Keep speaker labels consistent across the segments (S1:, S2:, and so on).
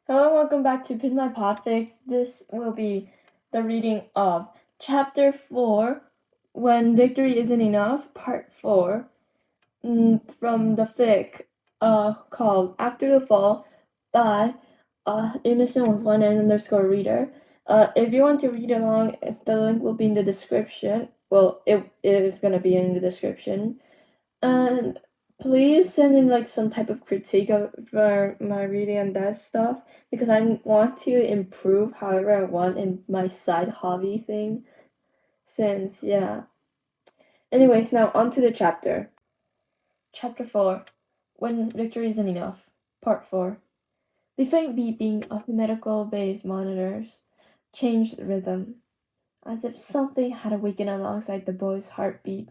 S1: Hello and welcome back to Pin My Podfic. This will be the reading of Chapter 4, When Victory Isn't Enough, Part 4, from the fic called After the Fall by Innocent with one N underscore reader. If you want to read along, the link will be in the description. Well, it is going to be in the description. And please send in some type of critique for my reading and that stuff, because I want to improve however I want in my side hobby thing. Anyways, now on to the chapter. Chapter 4, When Victory Isn't Enough, Part 4. The faint beeping of the medical bay's monitors changed the rhythm, as if something had awakened alongside the boy's heartbeat.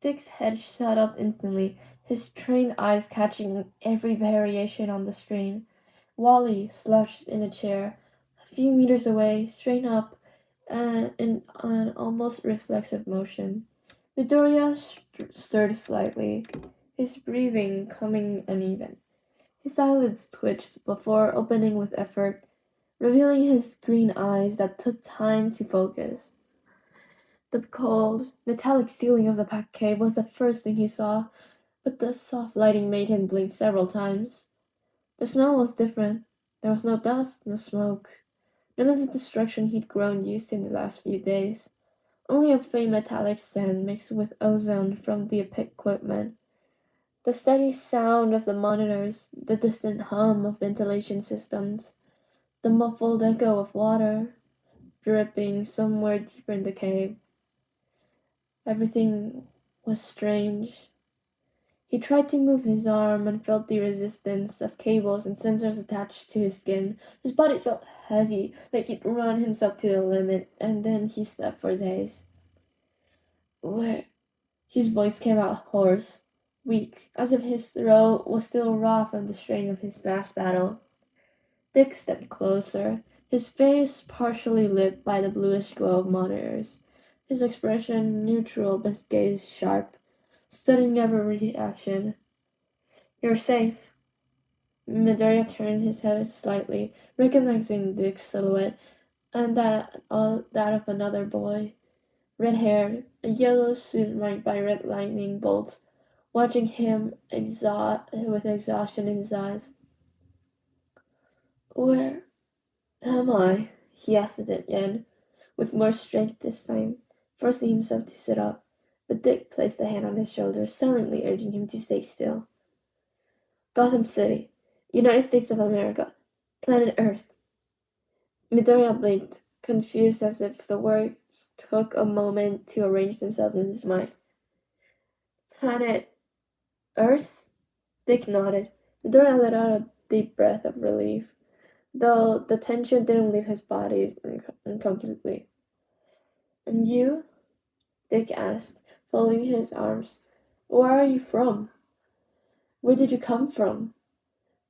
S1: Dick's head shot up instantly, his trained eyes catching every variation on the screen. Wally slouched in a chair, a few meters away, straight up, in an almost reflexive motion. Midoriya stirred slightly, his breathing coming uneven. His eyelids twitched before opening with effort, revealing his green eyes that took time to focus. The cold, metallic ceiling of the packed cave was the first thing he saw, but the soft lighting made him blink several times. The smell was different. There was no dust, no smoke, none of the destruction he'd grown used to in the last few days. Only a faint metallic scent mixed with ozone from the equipment. The steady sound of the monitors, the distant hum of ventilation systems, the muffled echo of water dripping somewhere deeper in the cave. Everything was strange. He tried to move his arm and felt the resistance of cables and sensors attached to his skin. His body felt heavy, like he'd run himself to the limit, and then he slept for days. Where? His voice came out hoarse, weak, as if his throat was still raw from the strain of his last battle. Dick stepped closer, his face partially lit by the bluish glow of monitors. His expression neutral, but his gaze sharp, studying every reaction. "You're safe." Midoriya turned his head slightly, recognizing Dick's silhouette and that of another boy, red-haired, a yellow suit marked by red lightning bolts, watching him with exhaustion in his eyes. "Where am I?" he asked it again, with more strength this time, forcing himself to sit up, but Dick placed a hand on his shoulder, silently urging him to stay still. "Gotham City, United States of America, planet Earth." Midoriya blinked, confused as if the words took a moment to arrange themselves in his mind. "Planet Earth?" Dick nodded. Midoriya let out a deep breath of relief, though the tension didn't leave his body completely. "And you?" Dick asked, folding his arms. "Where are you from? Where did you come from?"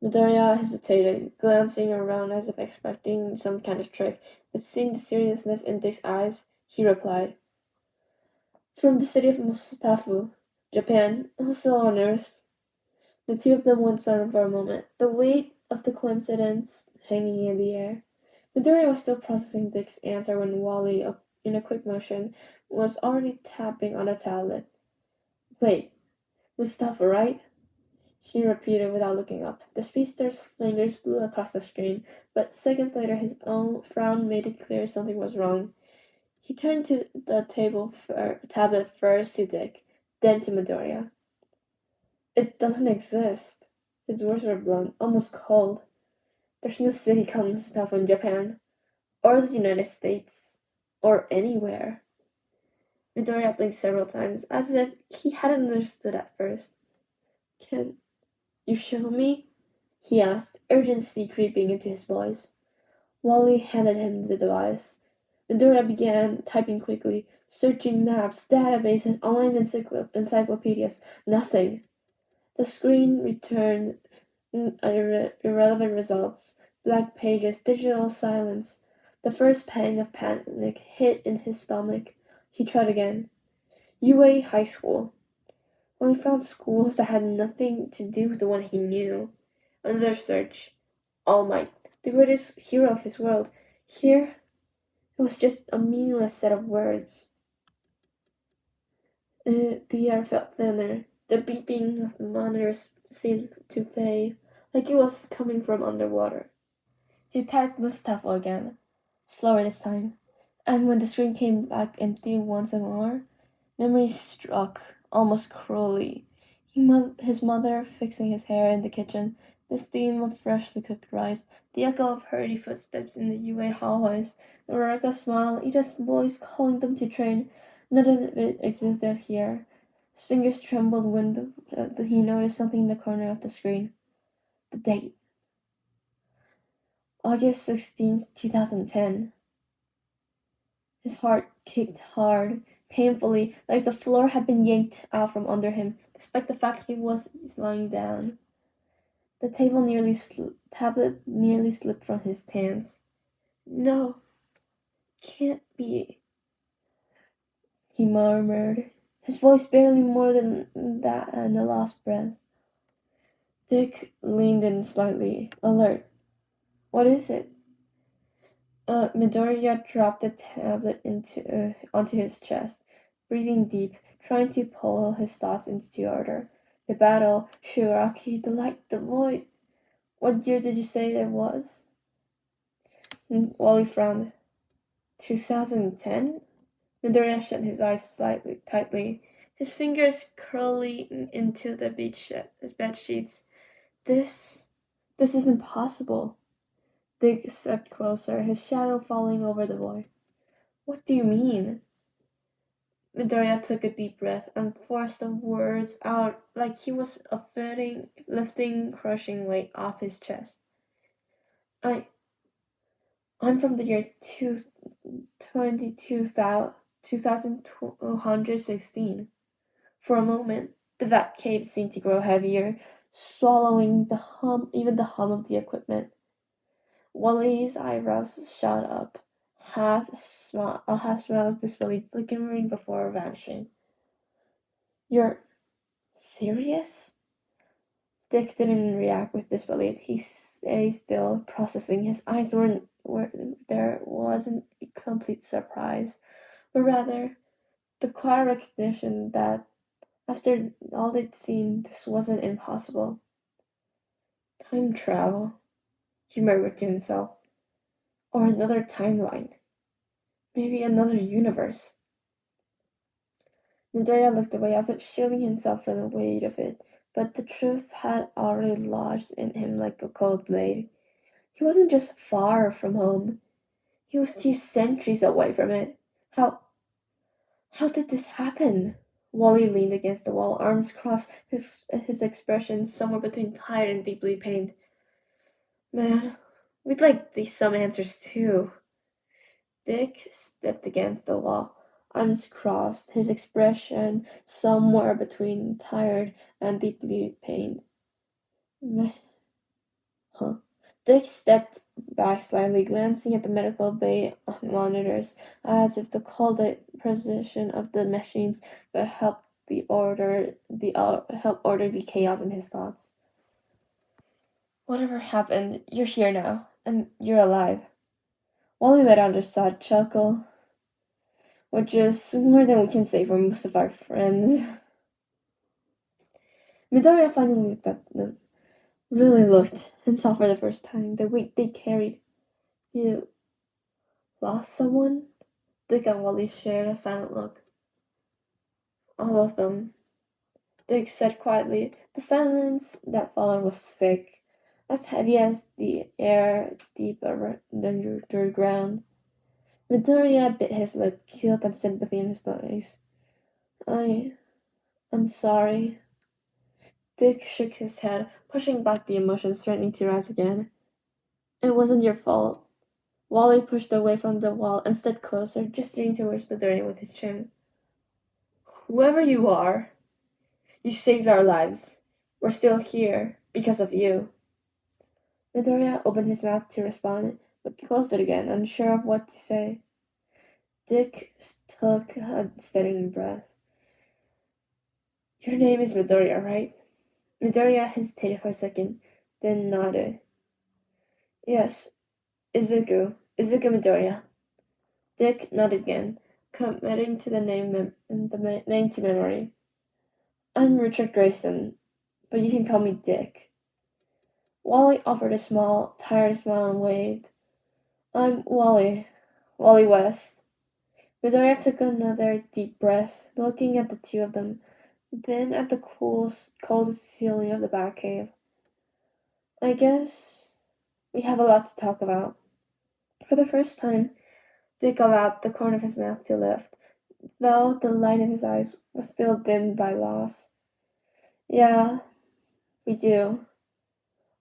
S1: Midoriya hesitated, glancing around as if expecting some kind of trick, but seeing the seriousness in Dick's eyes, he replied, "From the city of Mustafu, Japan, also on Earth." The two of them went silent for a moment, the weight of the coincidence hanging in the air. Midoriya was still processing Dick's answer when Wally, in a quick motion, was already tapping on a tablet. "Wait, Mustafa, right?" he repeated without looking up. The speedster's fingers flew across the screen, but seconds later his own frown made it clear something was wrong. He turned to the tablet first to Dick, then to Midoriya. "It doesn't exist." His words were blunt, almost cold. "There's no city called Mustafa in Japan, or the United States, or anywhere." Midoriya blinked several times, as if he hadn't understood at first. "Can you show me?" he asked, urgency creeping into his voice. Wally handed him the device. Midoriya began typing quickly, searching maps, databases, online encyclopedias. Nothing. The screen returned irrelevant results, blank pages, digital silence. The first pang of panic hit in his stomach. He tried again. UA High School. Well, he found schools that had nothing to do with the one he knew. Another search. All Might, the greatest hero of his world. Here, it was just a meaningless set of words. The air felt thinner. The beeping of the monitors seemed to fade, like it was coming from underwater. He typed Mustafa again, slower this time, and when the screen came back empty once more, memory struck, almost cruelly. His mother fixing his hair in the kitchen, the steam of freshly cooked rice, the echo of hurried footsteps in the UA hallways, Rorika's smile, Ida's voice calling them to train. None of it existed here. His fingers trembled when he noticed something in the corner of the screen. The date. August 16th, 2010. His heart kicked hard, painfully, like the floor had been yanked out from under him, despite the fact he was lying down. The tablet nearly slipped from his hands. No, can't be, he murmured, his voice barely more than that and a last breath. Dick leaned in slightly, alert. What is it? Midoriya dropped the tablet onto his chest, breathing deep, trying to pull his thoughts into order. The battle, Shiraki, the light, the void. What year did you say it was? Wally frowned. 2010? Midoriya shut his eyes slightly tightly, his fingers curling into the bed sheets. This isn't possible. Dick stepped closer, his shadow falling over the boy. What do you mean? Midoriya took a deep breath and forced the words out like he was lifting crushing weight off his chest. I'm from the year 2216. For a moment, the vat cave seemed to grow heavier, swallowing even the hum of the equipment. Wally's eyebrows shot up, a half smile of disbelief flickering before vanishing. You're serious? Dick didn't react with disbelief. He stayed still, processing. His eyes there wasn't complete surprise, but rather the quiet recognition that after all they'd seen, this wasn't impossible. Time travel, he murmured to himself. Or another timeline. Maybe another universe. Midoriya looked away as if shielding himself from the weight of it, but the truth had already lodged in him like a cold blade. He wasn't just far from home. He was 2 centuries away from it. How did this happen? Wally leaned against the wall, arms crossed, his expression somewhere between tired and deeply pained. Man, we'd like some answers too. Dick stepped against the wall, arms crossed, his expression somewhere between tired and deeply pained. Meh. Huh. Dick stepped back slightly, glancing at the medical bay monitors, as if the cold precision of the machines could help order the chaos in his thoughts. Whatever happened, you're here now, and you're alive. Wally let out a sad chuckle, which is more than we can say for most of our friends. Midoriya finally looked at them. Really looked, and saw for the first time the weight they carried. You lost someone? Dick and Wally shared a silent look. All of them, Dick said quietly. The silence that followed was thick, as heavy as the air deep underground. Midoriya bit his lip, guilt and sympathy in his eyes. I'm sorry. Dick shook his head, pushing back the emotions threatening to rise again. It wasn't your fault. Wally pushed away from the wall and stepped closer, gesturing towards Midoriya with his chin. Whoever you are, you saved our lives. We're still here because of you. Midoriya opened his mouth to respond, but closed it again, unsure of what to say. Dick took a steadying breath. Your name is Midoriya, right? Midoriya hesitated for a second, then nodded. Yes, Izuku Midoriya. Dick nodded again, committing to the name to memory. I'm Richard Grayson, but you can call me Dick. Wally offered a small, tired smile and waved. I'm Wally West. Midoriya took another deep breath, looking at the two of them, then at the coldest ceiling of the Batcave. I guess we have a lot to talk about. For the first time, Dick allowed the corner of his mouth to lift, though the light in his eyes was still dimmed by loss. Yeah, we do.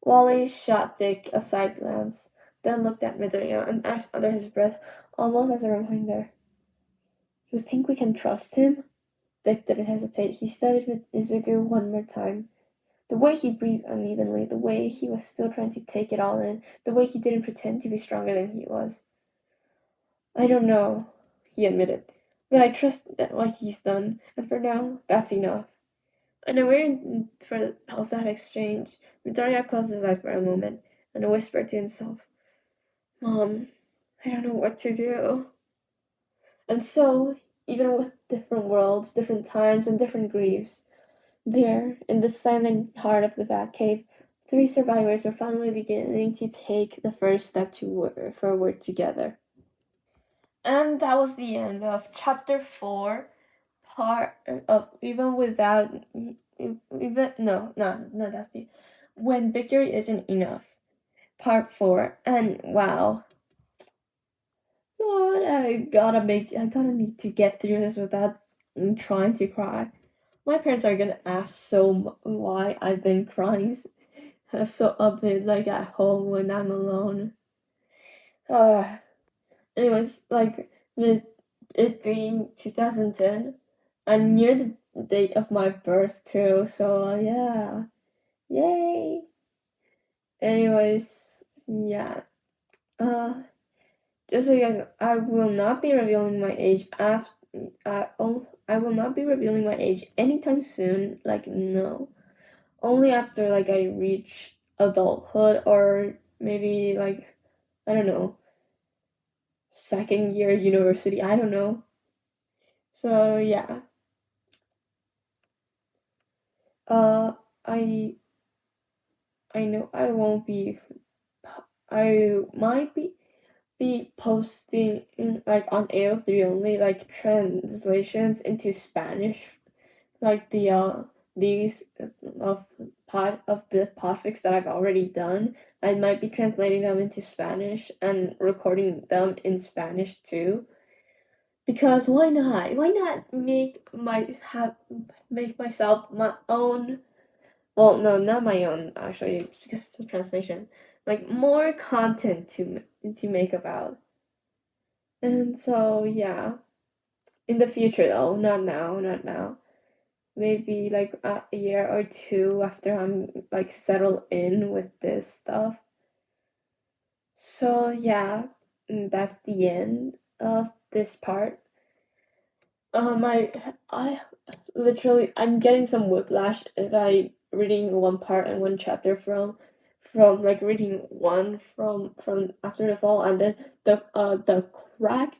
S1: Wally shot Dick a side glance, then looked at Midoriya and asked under his breath, almost as a reminder. You think we can trust him? Dick didn't hesitate. He studied Izuku one more time. The way he breathed unevenly, the way he was still trying to take it all in, the way he didn't pretend to be stronger than he was. I don't know, he admitted, but I trust that what he's done, and for now, that's enough. Unaware of that exchange, Midoriya closed his eyes for a moment and whispered to himself, Mom, I don't know what to do. And so, even with different worlds, different times, and different griefs, there, in the silent heart of the Batcave, three survivors were finally beginning to take the first step forward together. And that was the end of chapter 4, part of even without even no that's the when victory isn't enough, part 4. And wow, God, I gotta need to get through this without trying to cry. My parents are gonna ask why I've been crying so a bit, like at home when I'm alone. Anyways, like with it being 2010 and near the date of my birth too, so yeah, yay. Anyways, yeah. Uh, just so you guys know, I will not be revealing my age after. I will not be revealing my age anytime soon. Like no, only after like I reach adulthood or maybe like I don't know, second year university. I don't know. So yeah. Uh, I I know I won't be. I might be posting like on AO3 only, like translations into Spanish, like these of the podfics that I've already done. I might be translating them into Spanish and recording them in Spanish too. Because why not? Why not make myself my own. Well, no, not my own actually, because it's a translation. Like more content to make about. And so yeah, in the future though, not now, not now. Maybe like a year or two after I'm like settled in with this stuff. So yeah, that's the end of this part. I literally I'm getting some whiplash by reading one part and one chapter from like reading one from After the Fall and then the crack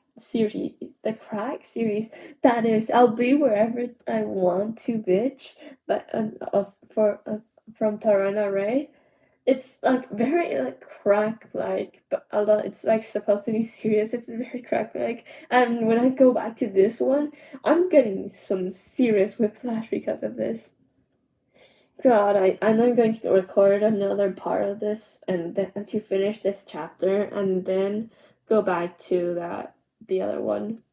S1: series that is I'll be wherever I want to bitch but of for from Tarana Ray. It's like very like crack like, but although it's like supposed to be serious, it's very crack like. And when I go back to this one, I'm getting some serious whiplash because of this. God, I'm going to record another part of this and then to finish this chapter and then go back to the other one.